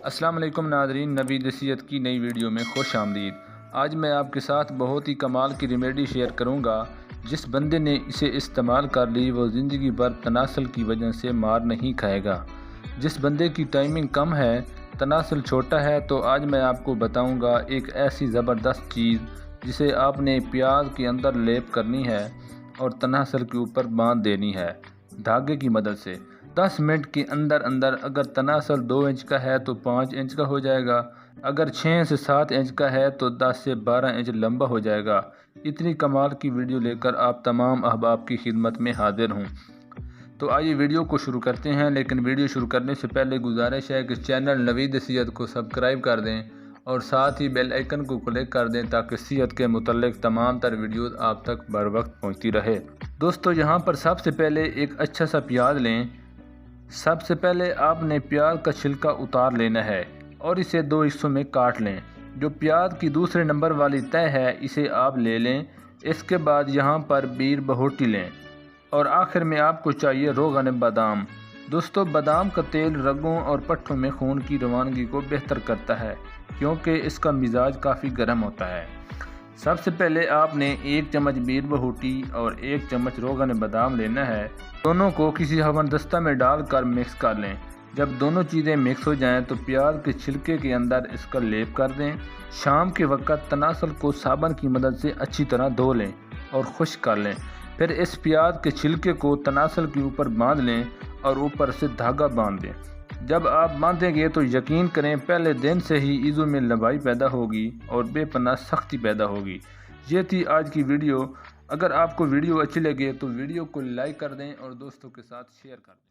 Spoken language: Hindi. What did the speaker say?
अस्सलाम वालेकुम नादरीन, नवीद नसीहत की नई वीडियो में खुश आमदीद। आज मैं आपके साथ बहुत ही कमाल की रेमेडी शेयर करूंगा। जिस बंदे ने इसे इस्तेमाल कर ली वो ज़िंदगी भर तनासल की वजह से मार नहीं खाएगा। जिस बंदे की टाइमिंग कम है, तनासल छोटा है, तो आज मैं आपको बताऊंगा एक ऐसी ज़बरदस्त चीज़ जिसे आपने प्याज के अंदर लेप करनी है और तनासल के ऊपर बांध देनी है धागे की मदद से। 10 मिनट के अंदर अंदर अगर तनासल 2 इंच का है तो 5 इंच का हो जाएगा, अगर 6 से 7 इंच का है तो 10 से 12 इंच लंबा हो जाएगा। इतनी कमाल की वीडियो लेकर आप तमाम अहबाब की खिदमत में हाजिर हूँ। तो आइए वीडियो को शुरू करते हैं, लेकिन वीडियो शुरू करने से पहले गुजारिश है कि चैनल नवीद नसीहत को सब्सक्राइब कर दें और साथ ही बेल आइकन को क्लिक कर दें ताकि सेहत के मुतल्लिक तमाम तर वीडियोज़ आप तक बर वक्त पहुँचती रहे। दोस्तों, यहाँ पर सबसे पहले एक अच्छा सा प्याज लें। सबसे पहले आपने प्याज का छिलका उतार लेना है और इसे 2 हिस्सों में काट लें। जो प्याज की दूसरे नंबर वाली तह है इसे आप ले लें। इसके बाद यहाँ पर बीर बहोटी लें और आखिर में आपको चाहिए रोगन बादाम। दोस्तों, बादाम का तेल रगों और पट्ठों में खून की रवानगी को बेहतर करता है क्योंकि इसका मिजाज काफ़ी गर्म होता है। सबसे पहले आपने 1 चम्मच बीर बहूटी और 1 चम्मच रोगन बादाम लेना है। दोनों को किसी हवनदस्ता में डालकर मिक्स कर लें। जब दोनों चीज़ें मिक्स हो जाएं तो प्याज के छिलके के अंदर इसका लेप कर दें। शाम के वक्त तनासल को साबुन की मदद से अच्छी तरह धो लें और खुश्क कर लें। फिर इस प्याज के छिलके को तनासल के ऊपर बांध लें और ऊपर से धागा बांध दें। जब आप बांधेंगे तो यकीन करें पहले दिन से ही ईज़ों में लंबाई पैदा होगी और बेपनाह सख्ती पैदा होगी। ये थी आज की वीडियो। अगर आपको वीडियो अच्छी लगे तो वीडियो को लाइक कर दें और दोस्तों के साथ शेयर कर दें।